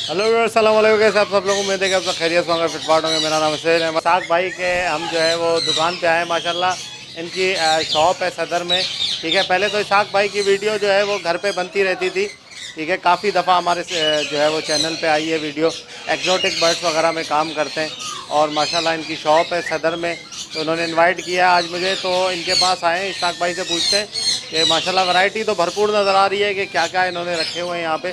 Hello अस्सलाम वालेकुम, कैसे आप सब लोग? उम्मीद है कि आप सब खैरियत होंगे, फिटफाट होंगे। मेरा नाम हुसैन है। साग भाई के हम जो है वो दुकान पे आए माशाल्लाह। इनकी शॉप है सदर में, ठीक है। पहले तो इसाक भाई की वीडियो जो है वो घर पे बनती रहती थी, ठीक है। काफ़ी दफ़ा हमारे जो है वो चैनल पे आई है वीडियो। एक्जोटिक बर्ड्स वगैरह में काम करते हैं और माशाल्लाह इनकी शॉप है सदर में। तो उन्होंने इनवाइट किया आज मुझे, तो इनके पास आए। इसाक भाई से पूछते हैं कि माशाल्लाह वैरायटी तो भरपूर नज़र आ रही है कि क्या क्या इन्होंने रखे हुए हैं यहाँ पे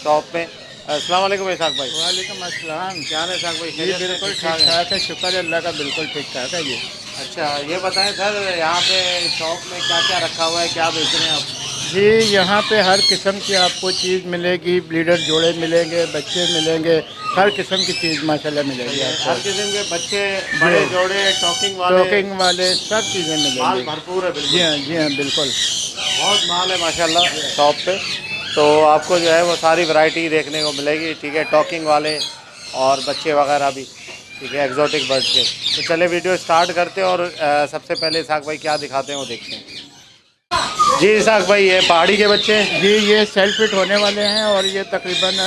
शॉप में। अस्सलाम वालेकुम इसाक भाई। वालेकुम अस्सलाम। क्या है इसाक भाई? जी खैरियत से? बिल्कुल ठीक ठीक ठाक है। ठाक है, शुक्र है अल्लाह का, बिल्कुल ठीक ठाक है जी। अच्छा, ये बताएं सर, यहाँ पे शॉप में क्या क्या रखा हुआ है, क्या बेच रहे हैं आप? जी यहाँ पे हर किस्म की आपको चीज़ मिलेगी, ब्लीडर जोड़े मिलेंगे, बच्चे मिलेंगे, हर किस्म की चीज़ माशाल्लाह मिलेगी आपको। हर किस्म के बच्चे, जी बड़े जोड़े, टॉकिंग वाले, टोकिंग वाले सब चीज़ें माल मिलेंगी। भरपूर है जी बिल्कुल। हाँ, जी हाँ, बिल्कुल। बहुत माल है माशाल्लाह शॉप पे। तो आपको जो है वो सारी वैरायटी देखने को मिलेगी, ठीक है। टॉकिंग वाले और बच्चे वगैरह भी, ठीक है, एक्जोटिक बर्ड्स के। तो चले वीडियो स्टार्ट करते हैं और सबसे पहले इसाक भाई क्या दिखाते हैं वो देखते हैं। जी इसाक भाई, ये पहाड़ी के बच्चे हैं। जी ये सेल्फ फिट होने वाले हैं और ये तकरीबन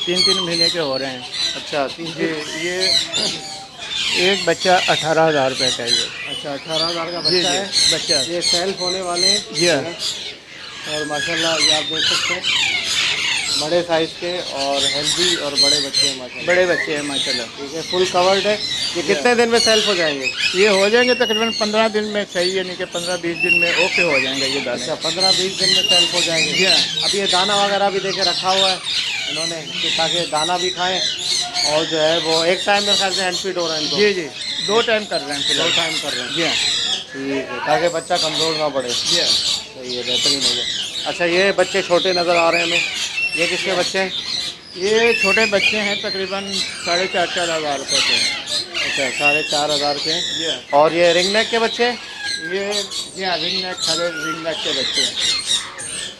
3-3 महीने के हो रहे हैं। अच्छा, तीन जी तीन। ये एक बच्चा 18,000 रुपये का ये। अच्छा, 18,000 का जी बच्चा जी है। बच्चा। ये सेल्फ होने वाले हैं, जी हाँ। ठीक है। और माशाल्लाह ये आप देख सकते हैं, बड़े साइज़ के और हेल्दी और बड़े बच्चे हैं माशाल्लाह। बड़े बच्चे हैं माशाल्लाह। ठीक है, फुल कवर्ड है। ये कितने दिन में सेल्फ हो जाएंगे? ये हो जाएंगे तकरीबन 15 दिन में, सही है, नहीं कि 15-20 दिन में ओके हो जाएंगे ये दाने। अच्छा, 15-20 दिन में सेल्फ हो जाएंगे। जी हाँ। अब ये दाना वगैरह भी देके रखा हुआ है इन्होंने कि ताकि दाना भी खाएं और जो है वो एक टाइम मेरे ख्याल से हैंड फीड हो रहा है इनको। जी जी 2 टाइम कर रहे हैं दो फिलहाल। टाइम कर रहे हैं। जी हाँ। ठीक है, ताकि बच्चा कमज़ोर ना पड़े। जी हाँ। सही है, बेहतरीन हो गया। अच्छा, ये बच्चे छोटे नज़र आ रहे हैं हमें, ये किसके बच्चे हैं? ये छोटे बच्चे हैं, तकरीबन 4,500-4 हज़ार रुपये के। अच्छा, 4,500 के हैं। जी हाँ। और ये रिंग नेक के बच्चे हैं? ये जी हाँ, रिंग नेक, खड़े रिंग नेक के बच्चे हैं।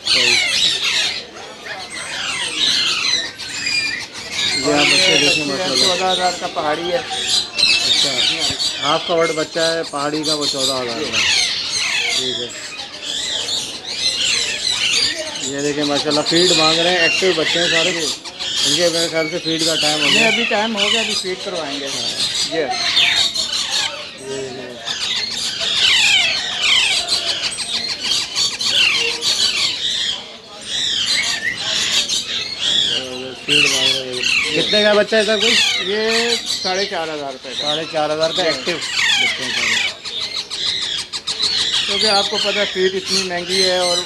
सही। ये आप बच्चे देखिए माशाल्लाह। 14,000 का पहाड़ी है। अच्छा, हाफ कवर्ड बच्चा है पहाड़ी का, वो 14,000 का। ठीक है, ये देखिए माशाल्लाह फीड मांग रहे हैं, एक्टिव बच्चे हैं सारे। इनके मेरे ख्याल से फीड का टाइम हो नहीं गया। अभी टाइम हो गया, अभी फीड करवाएंगे। जी हाँ। ये देखिए। फीड मांग रहे हैं। कितने का बच्चा है सर कोई? ये 4,500 रुपये का। 4,500 का एक्टिव बच्चे हैं सारे। क्योंकि आपको पता है फीड इतनी महंगी है और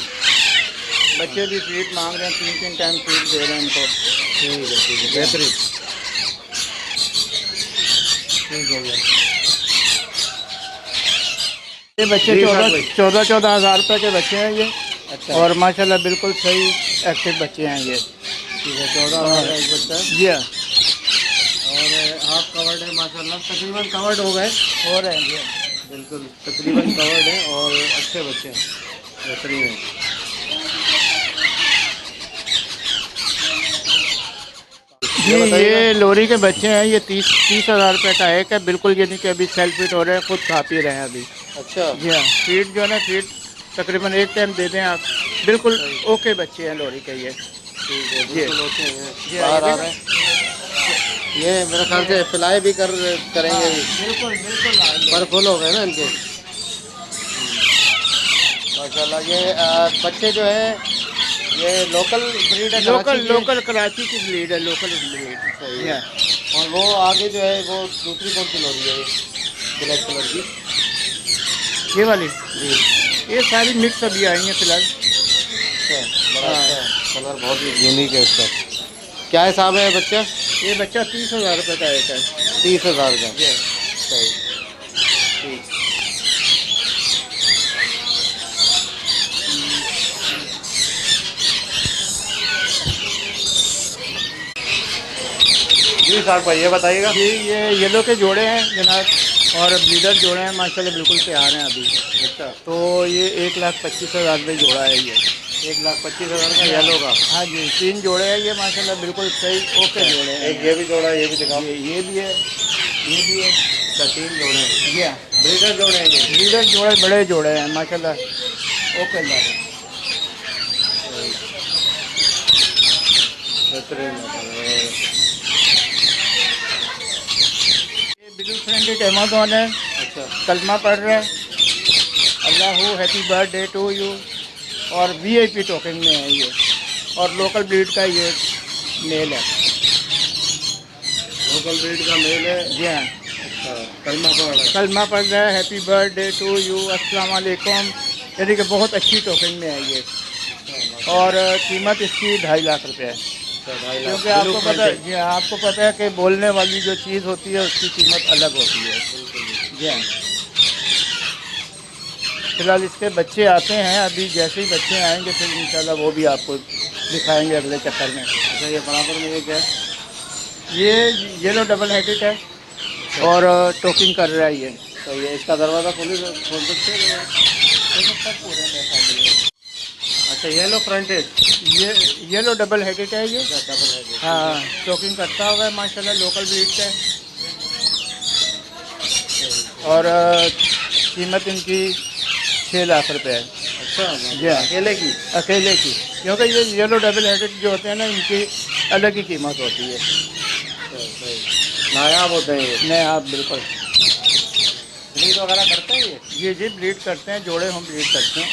बच्चे भी फीड मांग रहे हैं, 3-3 टाइम फीड दे रहे हैं उनको। ठीक है, बेहतरीन। ठीक हो गया। ये बच्चे जी, 14,000 रुपये के बच्चे हैं ये। अच्छा, और माशाल्लाह बिल्कुल सही एक्टिव बच्चे हैं ये। ठीक है, 14,000 का एक बच्चा है। जी हाँ। और हाफ कवर्ड है माशाल्लाह, तकरीबन कवर्ड हो गए। हो रहे हैं जी हाँ। बिल्कुल तकरीबन कवर्ड है और अच्छे बच्चे हैं, बेहतरीन है। जी ये लोरी के बच्चे हैं, ये 30,000 रुपये का एक है, बिल्कुल ये नहीं कि अभी सेल्फ फिट हो रहे हैं, खुद खा पी रहे हैं अभी। अच्छा, जी हाँ। फीड जो है ना, फीड तकरीबन एक टाइम दे दें आप, बिल्कुल ओके बच्चे हैं लोरी के ये। ठीक है, जी बिल्कुल ओके हैं। जी बाहर ये आ रहे हैं। ये मेरे ख्याल से फ्लाई भी करेंगे भी। बिल्कुल बिल्कुल आएंगे। पर फुल हो गए ना इनके माशाल्लाह। ये बच्चे जो है ये लोकल ब्रीड है, कराची की? लोकल कराची की ब्रीड है, लोकल ब्रीड। सही जी है। हाँ। और वो आगे जो है वो दूसरी कौन सी लोरी है ये, ब्लैक कलर की? ये वाली जी। ये सारी मिक्स अभी आई हैं फिलहाल। अच्छा, बड़ा हाँ। अच्छा कलर, बहुत ही यूनिक है उसका। क्या हिसाब है बच्चा? ये बच्चा 30,000 रुपये का एक है। 30,000 का। जी सही। ठीक। जी साहब भाई, ये बताइएगा। जी ये येलो के जोड़े हैं जनाब, और ब्लीडर जोड़े हैं माशाल्लाह, बिल्कुल तैयार हैं अभी। अच्छा, तो ये 1,25,000 रुपये जोड़ा है ये। 1,25,000 का येलो का। हाँ जी 3 जोड़े हैं ये माशाल्लाह, बिल्कुल सही ओके जोड़े हैं। एक ये भी जोड़ा है, ये भी दिखाओ। ये भी है, ये भी है। अच्छा, 3 जोड़े हैं। जी हाँ। ब्रीडर जोड़े हैं ये। ब्लीडर जोड़े बड़े जोड़े हैं माशाल्लाह, ओके जोड़े। बेहतरीन माशाल्लाह। ये ब्लू फ्रेंडेड अमेज़न है, अच्छा कलमा पढ़ रहा है, अल्लाह हैप्पी बर्थडे टू यू, और वीआईपी टोकन में है ये, और लोकल ब्रीड का ये मेल है। लोकल ब्रीड का मेल है। जी हाँ, अच्छा कलमा पढ़ रहा है। कलमा पढ़ रहा है, हैप्पी बर्थडे टू यू, अस्सलाम वालेकुम, यानी कि बहुत अच्छी टोकन में है ये, और कीमत इसकी 2.5 लाख रुपए है। अच्छा 2.5 लाख। क्योंकि आपको पता है, जी हाँ, आपको पता है कि बोलने वाली जो चीज़ होती है उसकी कीमत अलग होती है। जी हाँ, फिलहाल इसके बच्चे आते हैं, अभी जैसे ही बच्चे आएंगे फिर इंशाल्लाह वो भी आपको दिखाएंगे अगले चक्कर में। अच्छा ये बराबर में ये क्या है? ये येलो डबल हेडेड है और टोकिंग कर रहा है ये। तो ये इसका दरवाज़ा खोल सकते हैं? अच्छा येलो फ्रंटेड। ये येलो डबल हेडेड है ये। डबल है। हाँ, टोकिंग करता हुआ है माशाल्लाह, लोकल ब्रीड का है, और कीमत इनकी 6 लाख रुपए है। अच्छा जी हाँ, अकेले की? अकेले की, क्योंकि ये येलो डबल हेडेड जो होते हैं ना, इनकी अलग ही कीमत होती है। नायाब होते हैं ये। नहीं, आप बिल्कुल। ब्रीड वगैरह करते हैं ये? जी ब्रीड करते हैं, जोड़े हम ब्रीड करते हैं।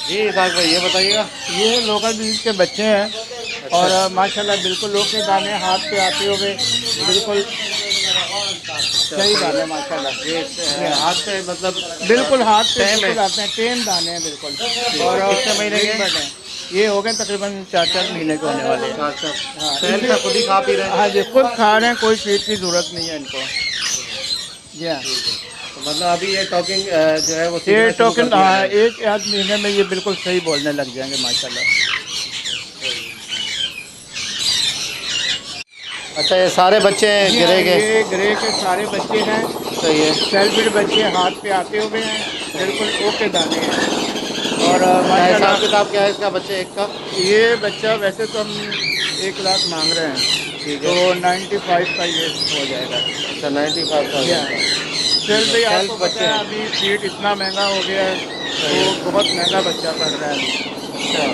जी साहब भाई ये बताइएगा। ये लोकल ब्रीड के बच्चे हैं, और माशाल्लाह बिल्कुल लोग के दाने हाथ पे आते हुए, बिल्कुल सही दाने माशाल्लाह। ये हाथ से मतलब बिल्कुल हाथ पे टेम है। बिल्कुल आते हैं, टेम दाने हैं बिल्कुल। और कितने महीने के? big bud हैं। ये हो गए तकरीबन 4-4 महीने के होने वाले हैं। अच्छा हाँ, सेल का खुद ही खा पी रहे हैं? हाँ जी, खुद खा रहे हैं, कोई फीड की ज़रूरत नहीं है इनको। जी हाँ, तो मतलब अभी ये टॉकिंग जो है वो ये सीखना शुरू टोकन कर दिया हाँ, है। 1 महीने में ये बिल्कुल सही बोलने लग जाएंगे माशाल्लाह। अच्छा ये सारे बच्चे हैं जी गिरे हाँ, के? ये ग्रे के सारे बच्चे हैं, सही है। सेल्फिड बच्चे हाथ पे आते हुए हैं, बिल्कुल ओके दाने हैं। और हिसाब माशाल्लाह किताब क्या है इसका बच्चे एक का? ये बच्चा वैसे तो हम 1 लाख मांग रहे हैं, ठीक तो है। 95 का ये हो जाएगा। अच्छा 95,000 जी हाँ, का। चल भाई, आपको बच्चे पता है हैं। अभी फीड इतना महंगा हो गया है, तो बहुत महंगा बच्चा पड़ रहा है अभी। अच्छा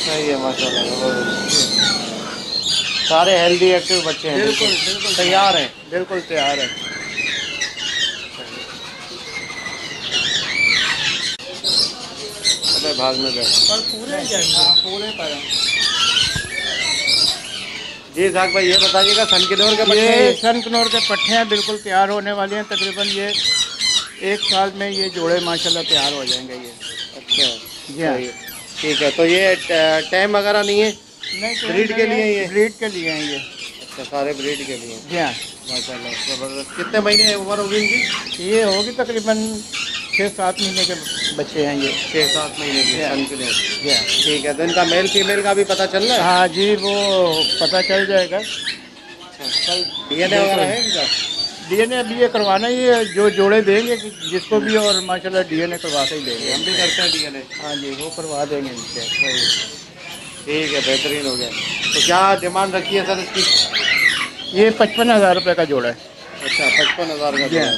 सही है माशाल्लाह जबरदस्त। सारे हेल्दी एक्टिव बच्चे हैं, बिल्कुल बिल्कुल बिल्कुल तैयार हैं। बिल्कुल तैयार है। अबे भाग में बैठ। और पूरे हाँ, पूरे पर जी साहब भाई ये बताइएगा सनकिनोर के बच्चे हैं ये ये? सनकनौर के पट्टे हैं, बिल्कुल तैयार होने वाले हैं। तकरीबन ये 1 साल में ये जोड़े माशाल्लाह तैयार हो जाएंगे ये। अच्छा जी हाँ, सही है। ठीक है तो ये टाइम वगैरह नहीं है? नहीं ब्रीड के लिए ये? ब्रीड के लिए हैं ये। अच्छा सारे ब्रीड के लिए। जी हाँ, माशाल्लाह ज़बरदस्त। कितने महीने उम्र होगी इनकी? ये होगी तकरीबन 6-7 महीने के बच्चे हैं ये। 6-7 महीने की सनकिनोर। जी हाँ, ठीक है तो इनका मेल फीमेल का भी पता चल रहा है? हाँ जी, वो पता चल जाएगा कल। डीएनए वगैरह है इनका? डीएनए अभी ये करवाना ही है, जो जोड़े देंगे जिसको भी, और माशाल्लाह डीएनए करवा के ही देंगे। हम भी करते हैं डीएनए। हाँ जी, वो करवा देंगे इनसे। ठीक है बेहतरीन हो गया। तो क्या डिमांड रखी है सर इसकी? ये 55,000 रुपये का जोड़ा है। अच्छा 55,000 का जी हाँ।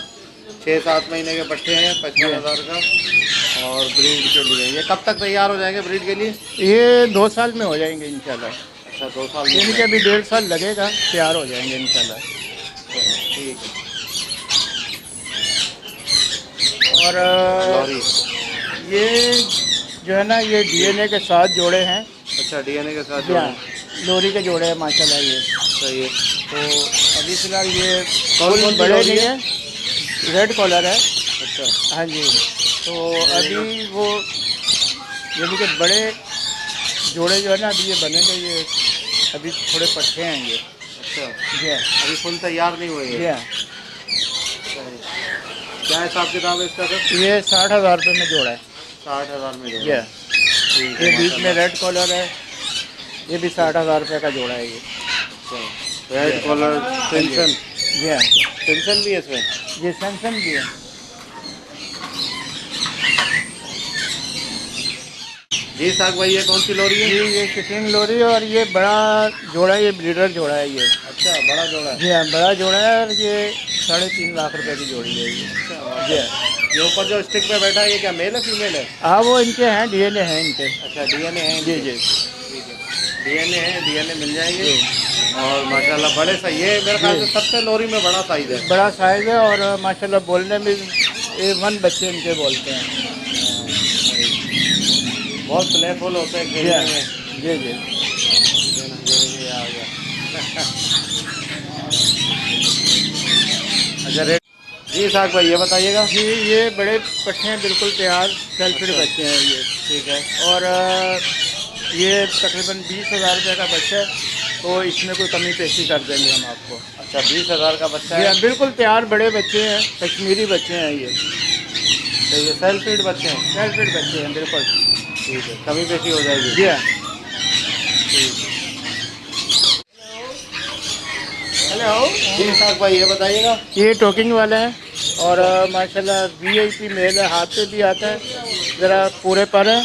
6-7 महीने के पट्टे हैं 55,000 का। और ब्रीड के लिए ये कब तक तैयार हो जाएंगे ब्रीड के लिए? ये 2 साल में हो जाएंगे इंशाल्लाह। अच्छा 2 साल यानी में। कि अभी 1.5 साल लगेगा, तैयार हो जाएंगे इंशाल्लाह। ठीक है। और लॉरी। ये जो है ना, ये डीएनए के साथ जोड़े हैं। अच्छा डीएनए के साथ जी जोड़े हाँ, हैं। लोरी के जोड़े हैं माशाल्लाह ये। सही है। तो अभी फिलहाल ये कौन फुल कौन सी बड़े लोरी नहीं है? है, रेड कॉलर है। अच्छा हाँ जी, तो अभी वो यानी कि बड़े जोड़े जो है ना, अभी ये बनेंगे, ये अभी थोड़े पट्टे हैं ये। अच्छा जी हाँ, अभी फुल तैयार नहीं हुए जी ये? हाँ। क्या हिसाब किताब है इसका सर? ये 60,000 रुपये में जोड़ा है। 60,000 में जी जोड़ा। हाँ, ठीक ये है बीच में माशाल्लाह। रेड कॉलर है, ये भी 60,000 रुपये का जोड़ा है ये। अच्छा रेड कॉलर टेंशन। जी हाँ, टेंशन भी है इसमें? ये सैमसंग भी है। जी साहब भाई ये कौन सी लोरी है? ये किटिंग लोरी है, और ये बड़ा जोड़ा है, ये ब्रीडर जोड़ा है ये। अच्छा बड़ा जोड़ा है। जी हाँ, बड़ा जोड़ा है, और ये 3.5 लाख रुपए की जोड़ी है ये। अच्छा जी हाँ। ये ऊपर जो स्टिक पे बैठा है ये क्या मेल है फीमेल है? हाँ वो इनके हैं, डीएनए हैं इनके। अच्छा डीएनए है? जी जी ठीक है, डीएनए है, डीएनए मिल जाएंगे। और माशाल्लाह बड़े सही है, मेरे ख्याल से सबसे लोरी में बड़ा साइज है। बड़ा साइज़ है और माशाल्लाह बोलने में A1 बच्चे इनके बोलते हैं। बहुत प्लेफुल होते हैं खेलने में। जी जी ये आ गया। अच्छा रेट जी साग भाई ये बताइएगा। जी, ये बड़े पट्टे हैं, बिल्कुल तैयार सेल्फिड बच्चे हैं ये। ठीक है। और ये तकरीबन 20,000 रुपये का बच्चा है, तो इसमें कोई कमी पेशी कर देंगे हम आपको। अच्छा 20,000 का बच्चा जी है? हाँ, बिल्कुल तैयार बड़े बच्चे हैं, कश्मीरी बच्चे हैं ये। तो ये सेल्फ फीड बच्चे हैं? सेल्फिड बच्चे हैं बिल्कुल। ठीक है, कमी पेशी हो जाएगी। जी हाँ। हेलो जी साग भाई ये बताइएगा। ये टोकिंग वाला है और माशाल्लाह वीआईपी मेल है, हाथ पे भी आता है, ज़रा पूरे पर है।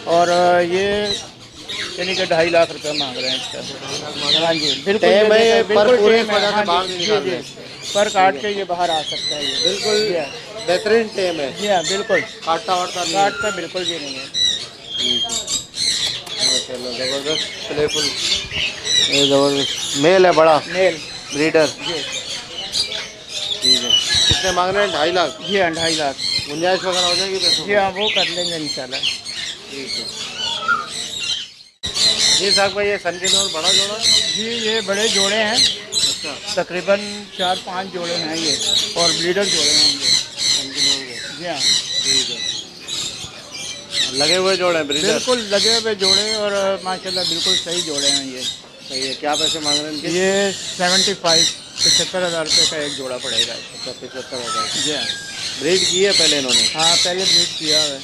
और ये यानी कि 2.5 लाख रुपए मांग रहे हैं इसका। हाँ जी बिल्कुल, टेम है ये पर बिल्कुल पूरे टेम है। वजह से हाँ बाहर जी, निकाल जी, रहे जी। पर काट के ये बाहर आ सकता है ये। बिल्कुल जी हाँ, बेहतरीन टेम है। जी हाँ बिल्कुल। काटता वाटता नहीं है। काटता बिल्कुल भी नहीं है। माशाल्लाह ज़बरदस्त प्लेफुल, ये ज़बरदस्त मेल है, बड़ा मेल ब्रीडर। जी। ठीक है, कितने मांग रहे हैं? 2.5 लाख। जी हाँ 2.5 लाख। गुंजाइश वगैरह हो जाएगी पैसों जी हाँ वो कर लेंगे इंशाल्लाह। ठीक है। जी साहब भाई ये सन के और बड़ा जोड़ा? जी ये बड़े जोड़े हैं, अच्छा तकरीबन 4-5 जोड़े हैं ये, और ब्रीडर जोड़े हैं ये। सन के के। जी हाँ ठीक है, लगे हुए जोड़े हैं ब्रीडर? बिल्कुल लगे हुए जोड़े, और माशाल्लाह बिल्कुल सही जोड़े हैं ये। सही है। क्या पैसे मांग रहे हैं इनके? ये 75,000 रुपये का एक जोड़ा पड़ेगा। अच्छा 75,000। जी हाँ। ब्रीड की है पहले इन्होंने? हाँ पहले ब्रीड किया है।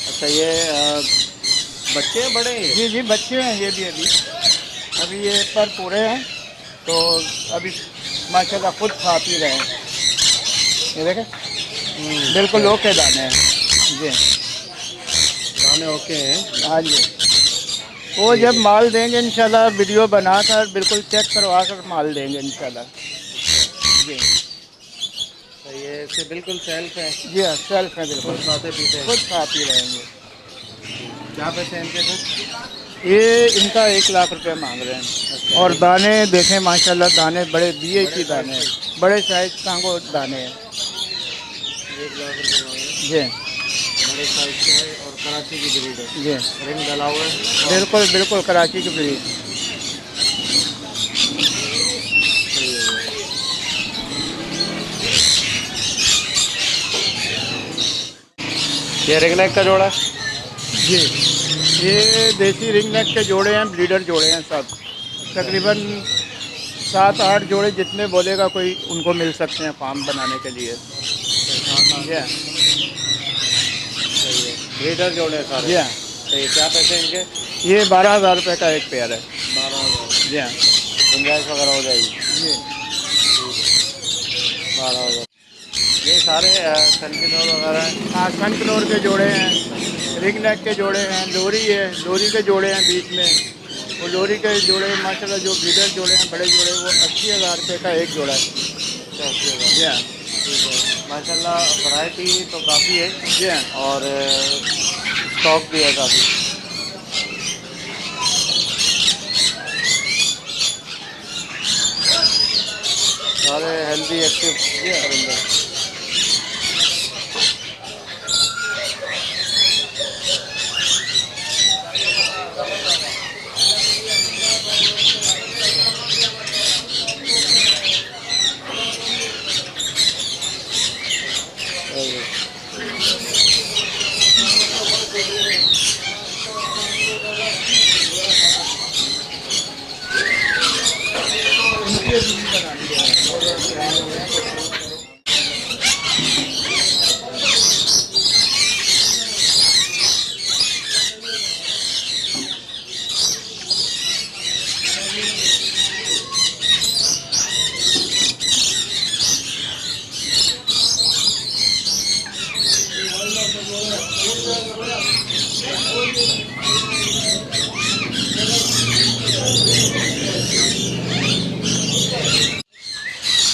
अच्छा ये बच्चे हैं बड़े हैं? जी जी बच्चे हैं ये भी। अभी ये पर पूरे हैं, तो अभी माशाल्लाह खुद खा पी रहे हैं। ये देखें बिल्कुल ओके दाने हैं। जी दाने ओके हैं। हाँ जी, वो जब माल देंगे इंशाल्लाह वीडियो बनाकर बिल्कुल चेक करवा कर माल देंगे इंशाल्लाह। जी तो ये इससे बिल्कुल सेल्फ है? जी हाँ सेल्फ है बिल्कुल, खुद खाते पीते हैं? खुद खा पी रहेंगे। क्या पैसे हैं इनके खुद? ये इनका 1 लाख रुपए मांग रहे हैं। और दाने देखें माशाल्लाह, दाने बड़े बीएचपी दाने हैं, बड़े साइज कांगो दाने हैं। 1 लाख रुपये मांग रहे हैं। जी बड़े साइज के है और कराची की ब्रीड है। जी रिंग डाला हुआ है? बिल्कुल बिल्कुल कराची की ब्रीड। ये रिंग नेक का जोड़ा है? जी ये देसी रिंग नेक के जोड़े हैं, ब्रीडर जोड़े हैं सब। तकरीबन 7-8 जोड़े जितने बोलेगा कोई उनको मिल सकते हैं फार्म बनाने के लिए। जी हाँ सही है, ब्रीडर जोड़े हैं सारे? जी हाँ। सही है। क्या पैसे हैं इनके? ये 12,000 रुपये का एक पेयर है। 12,000। जी हाँ गुंजाइश वगैरह हो जाएगी? जी 12,000। ये सारे सनकिनोर वगैरह हैं? हाँ सनफ्लावर के जोड़े हैं, रिंग नेक के जोड़े हैं, लोरी है, लोरी के जोड़े हैं बीच में। वो लोरी के जोड़े माशाल्लाह जो ब्रीडर जोड़े हैं बड़े जोड़े, वो 80,000 रुपये का एक जोड़ा है। 80,000। जी हाँ ठीक है, माशाल्लाह वैरायटी तो काफ़ी है जी हाँ और स्टॉक भी है काफ़ी। सारे हेल्दी एक्टिव परिंदे।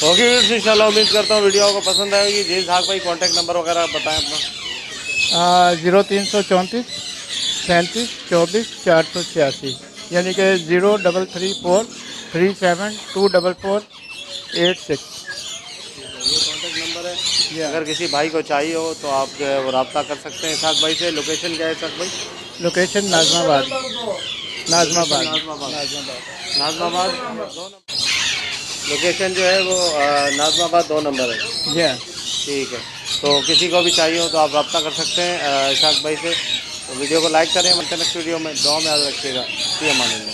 होगी इंशाल्लाह, उम्मीद करता हूँ वीडियो को पसंद आएगी। जी इसहाक भाई कॉन्टैक्ट नंबर वगैरह बताएं अपना। 0334 34 24 486, यानी कि 0334372448 6। ये कॉन्टैक्ट नंबर है। अगर किसी भाई को चाहिए हो तो आप जो है वो रब्ता कर सकते हैं इसहाक भाई से। लोकेशन क्या है इसहाक भाई? Location Najmabad. Najmabad. Najmabad 2 number. Location जो है वो नाजमाबाद 2 नंबर है। जी हाँ। ठीक है, तो किसी को भी चाहिए हो तो आप रब्ता कर सकते हैं इसहाक भाई से। तो वीडियो को लाइक करें, मिलते हैं नेक्स्ट वीडियो में। दुआ में याद रखिएगा। फी अमान अल्लाह।